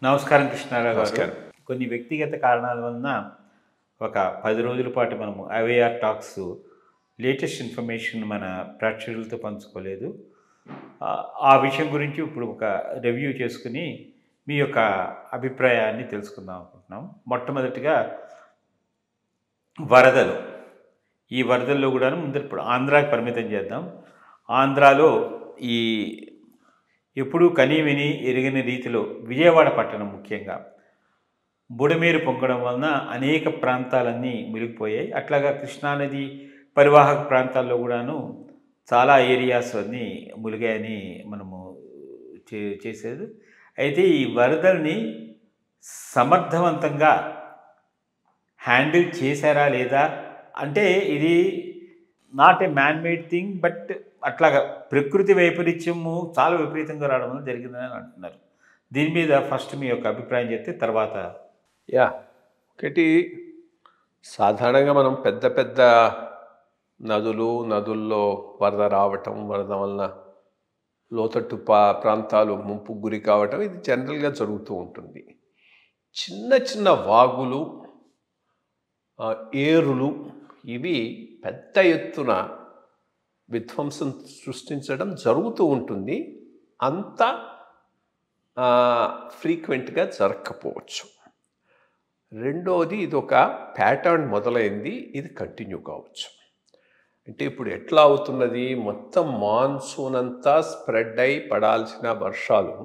నమస్కారం కృష్ణారావు గారు. నమస్కారం. కొన్ని వ్యక్తిగత కారణాల వలన ఒక 10 రోజుల పాటు మనము ఐవైఆర్ టాక్స్ లేటెస్ట్ ఇన్ఫర్మేషన్ మన ప్రేక్షకులతో పంచుకోలేదు. ఆ విషయం గురించి ఇప్పుడు ఒక రివ్యూ చేసుకుని మీ యొక్క అభిప్రాయాన్ని తెలుసుకుందాం అనుకుంటున్నాం. మొట్టమొదటిగా వరదలు. ఈ వరదల్లో కూడా ముందు ఇప్పుడు ఆంధ్రాకి పరిమితం చేద్దాం. ఆంధ్రాలో ఈ ఎప్పుడూ కనీ విని ఎరిగిన రీతిలో విజయవాడ పట్టణం ముఖ్యంగా బుడమేరు పొంగడం వలన అనేక ప్రాంతాలన్నీ మునిగిపోయాయి. అట్లాగా కృష్ణానది పరివాహక ప్రాంతాల్లో కూడాను చాలా ఏరియాస్ అన్నీ మునిగాయని మనము చేసేది. అయితే ఈ వరదల్ని సమర్థవంతంగా హ్యాండిల్ చేశారా లేదా అంటే ఇది not a man made thing, but అట్లాగా ప్రకృతి వైపరీత్యము చాలా విపరీతంగా రావడం జరిగిందని అంటున్నారు. దీని మీద ఫస్ట్ మీ యొక్క అభిప్రాయం చెప్తే తర్వాత. ఒకటి సాధారణంగా మనం పెద్ద పెద్ద నదుల్లో వరద రావటం, వరద వలన లోతట్టు ప్రాంతాలు ముంపుకు గురి కావటం ఇది జనరల్గా జరుగుతూ ఉంటుంది. చిన్న చిన్న వాగులు, ఏరులు ఇవి పెద్ద ఎత్తున విధ్వంసం సృష్టించడం జరుగుతూ ఉంటుంది. అంత ఫ్రీక్వెంట్గా జరగకపోవచ్చు. రెండోది ఇది ఒక ప్యాటర్న్ మొదలైంది, ఇది కంటిన్యూ కావచ్చు. అంటే ఇప్పుడు ఎట్లా అవుతున్నది, మొత్తం మాన్సూన్ అంతా స్ప్రెడ్ అయి పడాల్సిన వర్షాలు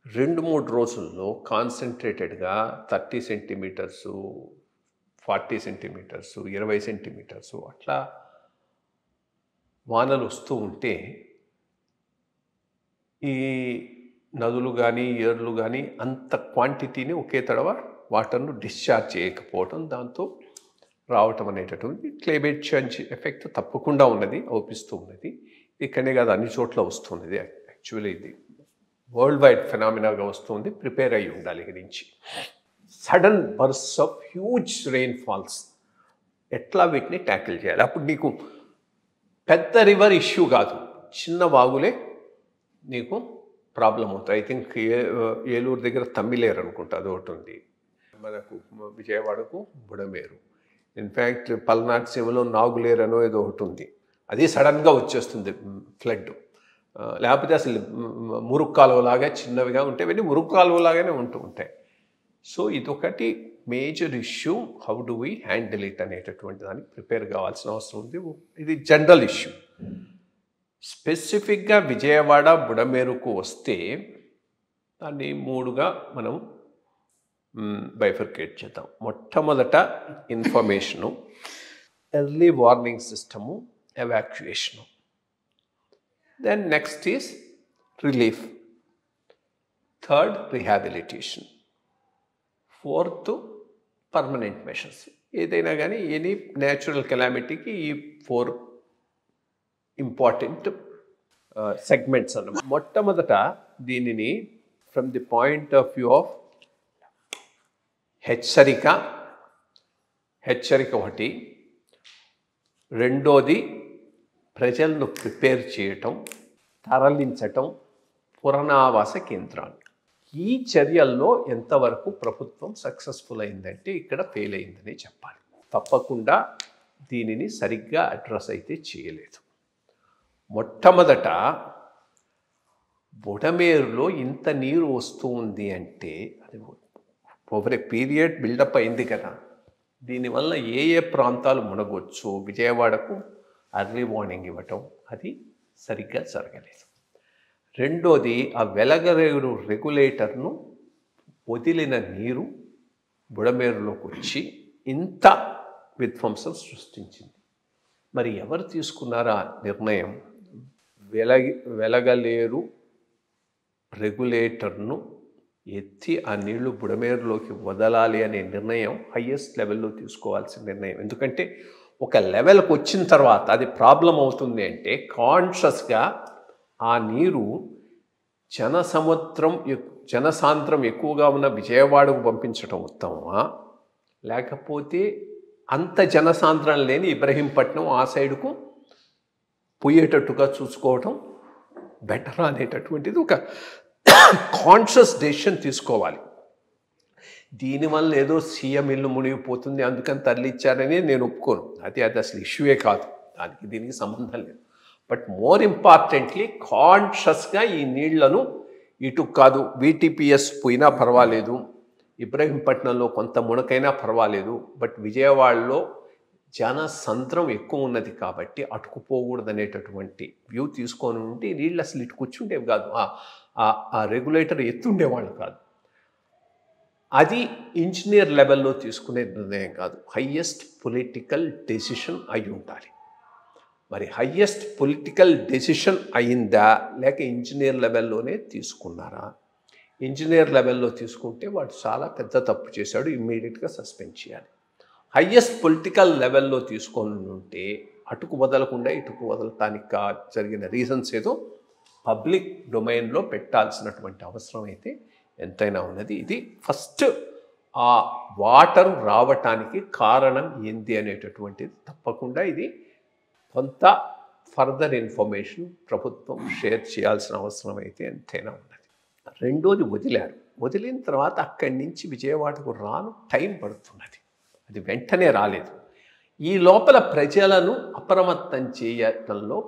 2-3 రోజుల్లో కాన్సన్ట్రేటెడ్గా 30 సెంటీమీటర్సు, 40 సెంటీమీటర్సు, 20 సెంటీమీటర్సు అట్లా వానలు వస్తూ ఉంటే ఈ నదులు కానీ ఏర్లు కానీ అంత క్వాంటిటీని ఒకే తడవ వాటర్ను డిశ్చార్జ్ చేయకపోవటం, దాంతో రావటం అనేటటువంటి క్లైమేట్ చేంజ్ ఎఫెక్ట్ తప్పకుండా ఉన్నది, అవుపిస్తూ ఉన్నది. ఇక్కడనే కాదు, అన్ని చోట్ల వస్తున్నది. యాక్చువల్లీ ఇది వరల్డ్ వైడ్ ఫెనామినాగా వస్తుంది. ప్రిపేర్ అయ్యి ఉండాలి గురించి. Sudden burst of huge rain falls ఎట్లా వీటిని ట్యాకిల్ చేయాలి? అప్పుడు నీకు పెద్ద రివర్ ఇష్యూ కాదు, చిన్న వాగులే నీకు ప్రాబ్లం అవుతాయి. ఐ థింక్ ఏలూరు దగ్గర తమ్మిలేరు అనుకుంటా, అది ఒకటి ఉంది. మనకు విజయవాడకు బుడమేరు, ఇన్ఫ్యాక్ట్ పల్నాడు సీమలో నాగులేరు అనో ఏదో ఒకటి ఉంది. అది సడన్గా వచ్చేస్తుంది ఫ్లడ్. లేకపోతే అసలు మురుగు కాలువలాగా చిన్నవిగా ఉంటాయి, ఇవన్నీ మురుగు కాలువలాగానే ఉంటూ ఉంటాయి. సో ఇదొకటి major issue. How do we handle it అనేటటువంటి దానికి ప్రిపేర్ కావాల్సిన అవసరం ఉంది. ఇది జనరల్ ఇష్యూ. స్పెసిఫిక్గా విజయవాడ బుడమేరుకు వస్తే దాన్ని 3గా మనం బైఫర్కేట్ చేద్దాం. మొట్టమొదట information, early warning system, evacuation. Then next is relief, third rehabilitation, fourth permanent measures. ఏదైనా కానీ ఎనీ న్యాచురల్ కెలామిటీకి ఈ 4 ఇంపార్టెంట్ సెగ్మెంట్స్ అన్నమాట. మొట్టమొదట దీనిని from the point of view of హెచ్చరిక ఒకటి, రెండోది ప్రజలను ప్రిపేర్ చేయటం, తరలించటం, పునరావాస కేంద్రాలు. ఈ చర్యల్లో ఎంతవరకు ప్రభుత్వం సక్సెస్ఫుల్ అయిందంటే ఇక్కడ ఫెయిల్ అయిందని చెప్పాలి. తప్పకుండా దీనిని సరిగ్గా అడ్రస్ అయితే చేయలేదు. మొట్టమొదట బుడమేరులో ఇంత నీరు వస్తూ ఉంది అంటే అది ఓవర్ ఏ పీరియడ్ బిల్డప్ అయింది కదా. దీనివల్ల ఏ ప్రాంతాలు మునగొచ్చు, విజయవాడకు అర్లీ వార్నింగ్ ఇవ్వటం అది సరిగ్గా జరగలేదు. రెండోది ఆ వెలగరేరు రెగ్యులేటర్ను వదిలిన నీరు బుడమేరులోకి వచ్చి ఇంత విధ్వంసం సృష్టించింది. మరి ఎవరు తీసుకున్నారా నిర్ణయం? వెలగలేరు రెగ్యులేటర్ను ఎత్తి ఆ నీళ్లు బుడమేరులోకి వదలాలి అనే నిర్ణయం హయ్యెస్ట్ లెవెల్లో తీసుకోవాల్సిన నిర్ణయం. ఎందుకంటే ఒక లెవెల్కి వచ్చిన తర్వాత అది ప్రాబ్లం అవుతుంది అంటే కాన్షియస్గా ఆ నీరు జనసాంద్రం ఎక్కువగా ఉన్న విజయవాడకు పంపించడం ఉత్తమమా, లేకపోతే అంత జనసాంద్రం లేని ఇబ్రహీంపట్నం ఆ సైడుకు పోయేటట్టుగా చూసుకోవటం బెటర్ అనేటటువంటిది ఒక కాన్షియస్ డెసిషన్ తీసుకోవాలి. దీనివల్ల ఏదో సీఎం ఇల్లు మునిగిపోతుంది అందుకని తరలిచ్చారని నేను ఒప్పుకోను. అది అసలు ఇష్యూయే కాదు, దీనికి సంబంధం లేదు. బట్ మోర్ ఇంపార్టెంట్లీ కాన్షియస్గా ఈ నీళ్లను ఇటు కాదు, VTPS పోయినా పర్వాలేదు, ఇబ్రహీంపట్నంలో కొంత మునకైనా పర్వాలేదు, బట్ విజయవాడలో జనసంద్రం ఎక్కువ ఉన్నది కాబట్టి అటుకుపోకూడదు అనేటటువంటి వ్యూ తీసుకొని ఉంటే నీళ్ళు అసలు ఇటు కూర్చుండేవి కాదు, ఆ రెగ్యులేటర్ ఎత్తుండేవాళ్ళు కాదు. అది ఇంజనీర్ లెవెల్లో తీసుకునే నిర్ణయం కాదు, హయ్యెస్ట్ పొలిటికల్ డెసిషన్ అయి ఉండాలి. మరి హయ్యెస్ట్ పొలిటికల్ డెసిషన్ అయిందా లేక ఇంజనీర్ లెవెల్లోనే తీసుకున్నారా? ఇంజనీర్ లెవెల్లో తీసుకుంటే వాడు చాలా పెద్ద తప్పు చేశాడు, ఇమ్మీడియట్గా సస్పెండ్ చేయాలి. హయ్యెస్ట్ పొలిటికల్ లెవెల్లో తీసుకొని ఉంటే అటుకు వదలకుండా ఇటుకు వదలటానికి జరిగిన రీజన్స్ ఏదో పబ్లిక్ డొమైన్లో పెట్టాల్సినటువంటి అవసరం అయితే ఎంతైనా ఉన్నది. ఇది ఫస్ట్ ఆ వాటర్ రావటానికి కారణం ఏంది అనేటటువంటిది తప్పకుండా ఇది కొంత ఫర్దర్ ఇన్ఫర్మేషన్ ప్రభుత్వం షేర్ చేయాల్సిన అవసరం అయితే ఎంతైనా ఉన్నది. రెండోది వదిలారు. వదిలిన తర్వాత అక్కడి నుంచి విజయవాడకు రాను టైం పడుతున్నది, అది వెంటనే రాలేదు. ఈ లోపల ప్రజలను అప్రమత్తం చేయటంలో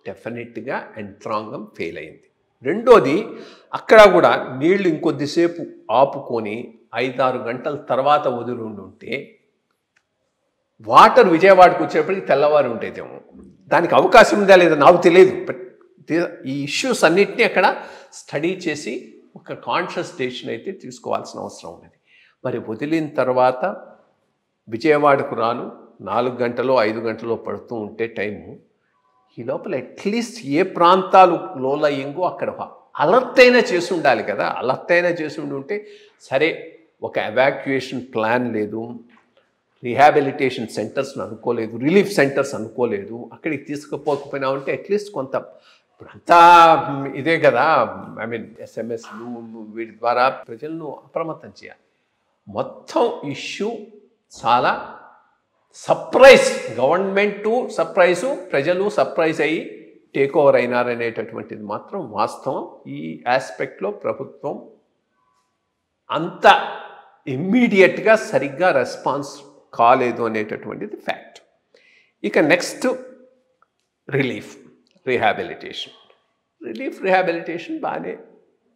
డెఫినెట్గా యంత్రాంగం ఫెయిల్ అయింది. రెండోది అక్కడ కూడా నీళ్లు ఇంకొద్దిసేపు ఆపుకొని 5-6 గంటల తర్వాత వదిలి ఉంటే వాటర్ విజయవాడకు వచ్చేప్పటికి తెల్లవారు ఉండేదేమో. దానికి అవకాశం ఉందా లేదా నాకు తెలియదు. బట్ ఈ ఇష్యూస్ అన్నిటినీ అక్కడ స్టడీ చేసి ఒక కాన్షియస్ డెసిషన్ అయితే తీసుకోవాల్సిన అవసరం ఉన్నది. మరి వదిలిన తర్వాత విజయవాడకు రాను 4 గంటలో 5 గంటలో పడుతూ ఉంటే టైము, ఈ లోపల అట్లీస్ట్ ఏ ప్రాంతాలు లోలయ్యింగో అక్కడ అలర్ట్ అయినా చేసి ఉండాలి కదా. అలర్ట్ అయినా చేసి ఉంటే సరే, ఒక ఎవాక్యుయేషన్ ప్లాన్ లేదు, రిహాబిలిటేషన్ సెంటర్స్ని అనుకోలేదు, రిలీఫ్ సెంటర్స్ అనుకోలేదు, అక్కడికి తీసుకుపోకపోయినా ఉంటే అట్లీస్ట్ కొంత ఇప్పుడంతా ఇదే కదా, SMS-లు వీటి ద్వారా ప్రజలను అప్రమత్తం చేయాలి. మొత్తం ఇష్యూ చాలా సర్ప్రైజ్, గవర్నమెంటు సర్ప్రైజు, ప్రజలు సర్ప్రైజ్ అయ్యి టేక్ ఓవర్ అయినారనేటటువంటిది మాత్రం వాస్తవం. ఈ ఆస్పెక్ట్లో ప్రభుత్వం అంత ఇమ్మీడియట్గా సరిగ్గా రెస్పాన్స్ కాలేదు అనేటటువంటిది ఫ్యాక్ట్. ఇక నెక్స్ట్ రిహాబిలిటేషన్ బాగానే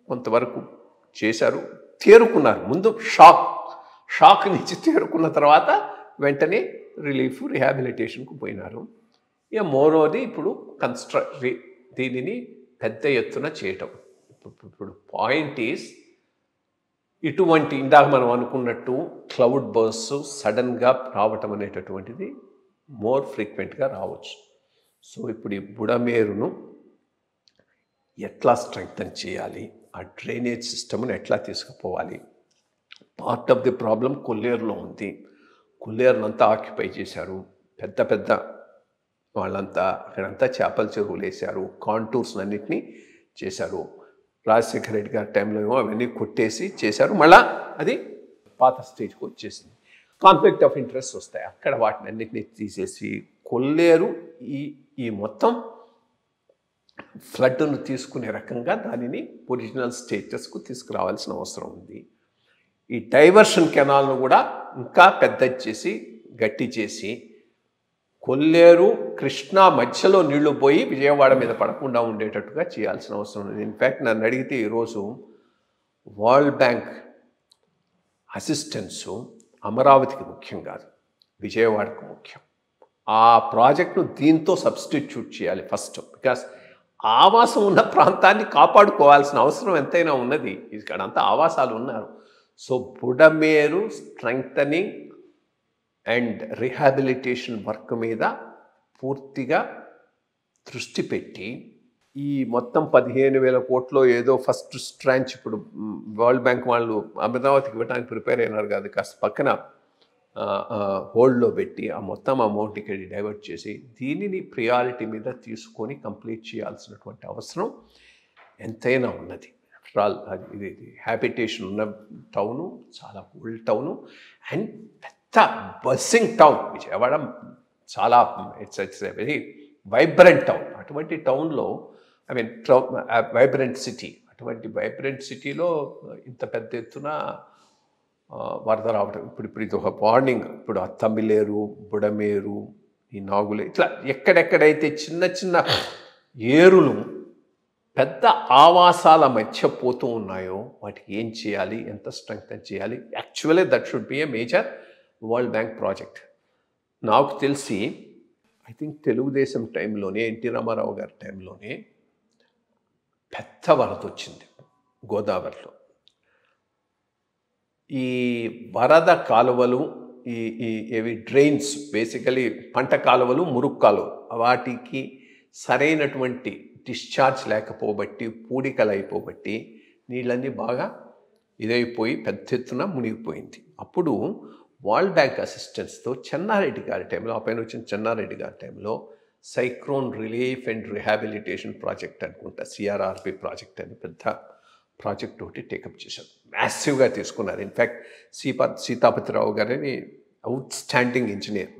కొంతవరకు చేశారు, తేరుకున్నారు. ముందు షాక్ నుంచి తేరుకున్న తర్వాత వెంటనే రిహాబిలిటేషన్కు పోయినారు. ఇక మోరోది ఇప్పుడు దీనిని పెద్ద ఎత్తున చేయటం. ఇప్పుడు పాయింట్ ఈజ్, ఇటువంటి ఇందాక మనం అనుకున్నట్టు క్లౌడ్ బర్స్ట్ సడన్గా రావటం అనేటటువంటిది మోర్ ఫ్రీక్వెంట్గా రావచ్చు. సో ఇప్పుడు ఈ బుడమేరును ఎట్లా స్ట్రెంగ్తన్ చేయాలి, ఆ డ్రైనేజ్ సిస్టమ్ను ఎట్లా తీసుకుపోవాలి. పార్ట్ ఆఫ్ ది ప్రాబ్లం కొల్లేరులో ఉంది. కొల్లేరునంతా ఆక్యుపై చేశారు, పెద్ద వాళ్ళంతా అక్కడంతా చేపల చెరువులు వేశారు, కాంటూర్స్ అన్నింటినీ చేశారు. రాజశేఖర రెడ్డి గారి టైంలో ఏమో అవన్నీ కొట్టేసి చేశారు, మళ్ళా అది పాత స్టేజ్కి వచ్చేసింది. కాన్ఫ్లిక్ట్ ఆఫ్ ఇంట్రెస్ట్ వస్తాయి, అక్కడ వాటిని అన్నింటినీ తీసేసి కొల్లేరు ఈ మొత్తం ఫ్లడ్ను తీసుకునే రకంగా దానిని ఒరిజినల్ స్టేటస్కు తీసుకురావాల్సిన అవసరం ఉంది. ఈ డైవర్షన్ కెనాల్ను కూడా ఇంకా పెద్ద చేసి గట్టి చేసి కొల్లేరు కృష్ణా మధ్యలో నీళ్లు పోయి విజయవాడ మీద పడకుండా ఉండేటట్టుగా చేయాల్సిన అవసరం ఉంది. ఇన్ఫ్యాక్ట్ నన్ను అడిగితే ఈరోజు వరల్డ్ బ్యాంక్ అసిస్టెన్సు అమరావతికి ముఖ్యం కాదు, విజయవాడకు ముఖ్యం. ఆ ప్రాజెక్టును దీంతో సబ్స్టిట్యూట్ చేయాలి ఫస్ట్. బికాస్ ఆవాసం ఉన్న ప్రాంతాన్ని కాపాడుకోవాల్సిన అవసరం ఎంతైనా ఉన్నది. ఇక్కడంతా ఆవాసాలు ఉన్నారు. So Budameru strengthening and rehabilitation work మీద పూర్తిగా దృష్టి పెట్టి ఈ మొత్తం 15,000 కోట్లు ఏదో ఫస్ట్ ట్రాంచ్ ఇప్పుడు వరల్డ్ బ్యాంక్ వాళ్ళు అమరావతికి ఇవ్వడానికి ప్రిపేర్ అయినారు కాదు, కాస్త పక్కన హోల్డ్లో పెట్టి ఆ మొత్తం అమౌంట్ ఇక్కడ డైవర్ట్ చేసి దీనిని ప్రియారిటీ మీద తీసుకొని కంప్లీట్ చేయాల్సినటువంటి అవసరం ఎంతైనా ఉన్నది. ఆఫ్టర్ ఆల్ ఇది హ్యాబిటేషన్ ఉన్న టౌను, చాలా ఓల్డ్ టౌను అండ్ పెద్ద బస్సింగ్ టౌన్. విజయవాడ చాలా it's a very vibrant town. అటువంటి టౌన్లో వైబ్రెంట్ సిటీ, అటువంటి వైబ్రెంట్ సిటీలో ఇంత పెద్ద ఎత్తున వరద రావడం, ఇప్పుడు ఇది ఒక వార్నింగ్. ఇప్పుడు అత్తమిలేరు, బుడమేరు, ఈ నాగులే, ఇట్లా ఎక్కడెక్కడైతే చిన్న చిన్న ఏరులు పెద్ద ఆవాసాల మధ్య పోతూ ఉన్నాయో వాటికి ఏం చేయాలి, ఎంత స్ట్రెంగ్తన్ చేయాలి. Actually that should be a major world bank project. నాకు తెలిసి ఐ థింక్ తెలుగుదేశం టైంలోనే, ఎన్టీ రామారావు గారి టైంలోనే పెద్ద వరద వచ్చింది గోదావరిలో. ఈ వరద కాలువలు, ఏవి డ్రైన్స్, బేసికలీ పంట కాలువలు, మురుగు కాలువ, వాటికి సరైనటువంటి డిశ్చార్జ్ లేకపోబట్టి, పూడికలు అయిపోబట్టి నీళ్ళన్నీ బాగా ఇదైపోయి పెద్ద ఎత్తున మునిగిపోయింది. అప్పుడు వరల్డ్ బ్యాంక్ అసిస్టెన్స్తో చెన్నారెడ్డి గారి టైంలో, ఆ పైన వచ్చిన చెన్నారెడ్డి గారి టైంలో cyclone relief and rehabilitation project అనుకుంటా, సిఆర్ఆర్పి ప్రాజెక్ట్ అని పెద్ద ప్రాజెక్ట్ ఒకటి టేకప్ చేశారు. మ్యాసివ్గా తీసుకున్నారు. ఇన్ఫ్యాక్ట్ సీతాపతిరావు గారిని అవుట్ స్టాండింగ్ ఇంజనీర్,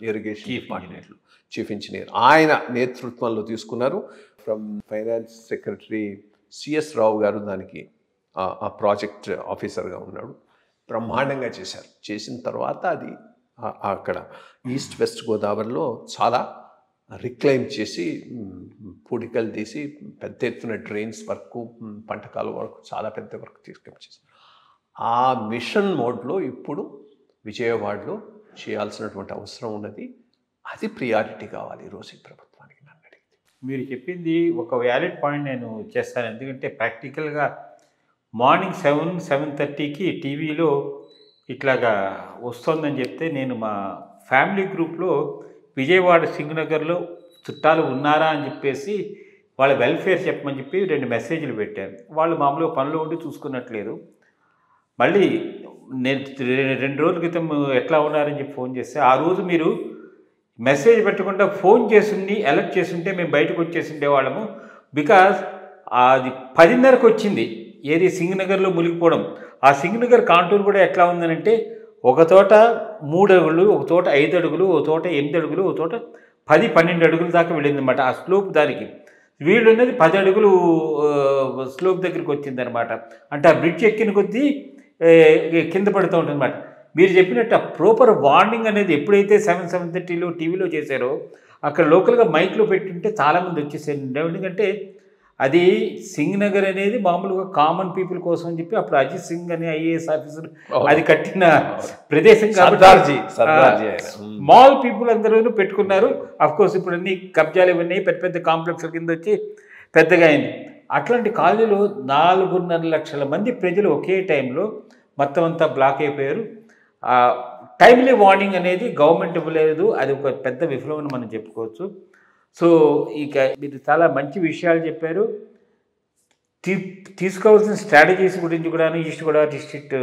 ఇరిగేషన్ డిపార్ట్మెంట్లో చీఫ్ ఇంజనీర్, ఆయన నేతృత్వంలో తీసుకున్నారు. ఫ్రమ్ ఫైనాన్స్ సెక్రటరీ సిఎస్ రావు గారు దానికి ఆ ప్రాజెక్ట్ ఆఫీసర్గా ఉన్నాడు. బ్రహ్మాండంగా చేశారు. చేసిన తర్వాత అది అక్కడ ఈస్ట్ వెస్ట్ గోదావరిలో చాలా రిక్లైమ్ చేసి, పూడికలు తీసి పెద్ద ఎత్తున డ్రైన్స్ వరకు, పంట కాలువ వరకు చాలా పెద్ద వర్క్ తీసుకొని చేశారు. ఆ మిషన్ మోడ్లో ఇప్పుడు విజయవాడలో చేయాల్సినటువంటి అవసరం ఉన్నది. అది ప్రియారిటీ కావాలి ఈరోజు ఈ ప్రభుత్వానికి. నన్ను అడిగితే మీరు చెప్పింది ఒక వ్యాలిడ్ పాయింట్ నేను చేస్తాను. ఎందుకంటే ప్రాక్టికల్గా మార్నింగ్ 7-7:30కి టీవీలో ఇట్లాగా వస్తుందని చెప్తే, నేను మా ఫ్యామిలీ గ్రూప్లో విజయవాడ సింగనగర్లో చుట్టాలు ఉన్నారా అని చెప్పేసి వాళ్ళ వెల్ఫేర్ చెప్పమని చెప్పి 2 మెసేజ్లు పెట్టాను. వాళ్ళు మామూలుగా పనిలో ఉండి చూసుకున్నట్లేదు. మళ్ళీ నేను 2 రోజుల క్రితం ఎట్లా ఉన్నారని చెప్పి ఫోన్ చేస్తే, ఆ రోజు మీరు మెసేజ్ పెట్టకుండా ఫోన్ చేసింది అలర్ట్ చేస్తుంటే మేము బయటకు వచ్చేసి ఉండేవాళ్ళము. బికాజ్ అది 10:30కి వచ్చింది, ఏది సింగనగర్లో మునిగిపోవడం. ఆ సింగనగర్ కాంటూర్ కూడా ఎట్లా ఉందనంటే, ఒక చోట 3 అడుగులు, ఒక చోట 5 అడుగులు, ఒక చోట 8 అడుగులు, ఒక చోట 10-12 అడుగుల దాకా వెళ్ళిందనమాట ఆ స్లోప్. దానికి వీళ్ళు ఉన్నది 10 అడుగులు స్లోప్ దగ్గరికి వచ్చిందనమాట. అంటే ఆ బ్రిడ్జ్ ఎక్కిన కొద్దీ కింద పడుతూ ఉంటుందన్నమాట. మీరు చెప్పినట్టు ఆ ప్రాపర్ వార్నింగ్ అనేది ఎప్పుడైతే 7-7:30లో టీవీలో చేశారో, అక్కడ లోకల్గా మైక్లో పెట్టుంటే చాలామంది వచ్చేసారు. ఎందుకంటే అది సింగనగర్ అనేది మామూలుగా కామన్ పీపుల్ కోసం అని చెప్పి అప్పుడు అజిత్ సింగ్ అనే ఐఏఎస్ ఆఫీసర్ అది కట్టిన ప్రదేశం కాబట్టి స్మాల్ పీపుల్ అందరూ పెట్టుకున్నారు. అఫ్కోర్స్ ఇప్పుడు అన్ని కబ్జాలు ఇవన్నీ పెద్ద పెద్ద కాంప్లెక్స్ల కింద వచ్చి పెద్దగా అయింది. అట్లాంటి కాలనీలో 4.5 లక్షల మంది ప్రజలు ఒకే టైంలో మొత్తం అంతా బ్లాక్ అయిపోయారు. టైమ్లీ వార్నింగ్ అనేది గవర్నమెంట్ ఇవ్వలేదు. అది ఒక పెద్ద విఫలం అని మనం చెప్పుకోవచ్చు. సో ఇక మీరు చాలా మంచి విషయాలు చెప్పారు. తీసుకోవాల్సిన స్ట్రాటజీస్ గురించి కూడా ఈస్ట్ గోదావరి డిస్ట్రిక్ట్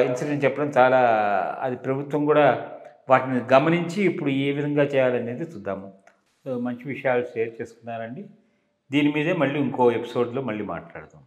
ఇన్సిడెంట్ చెప్పడం చాలా, అది ప్రభుత్వం కూడా వాటిని గమనించి ఇప్పుడు ఏ విధంగా చేయాలనేది చూద్దాము. సో మంచి విషయాలు షేర్ చేసుకున్నారండి. దీని మీదే మళ్ళీ ఇంకో ఎపిసోడ్లో మళ్ళీ మాట్లాడదాం.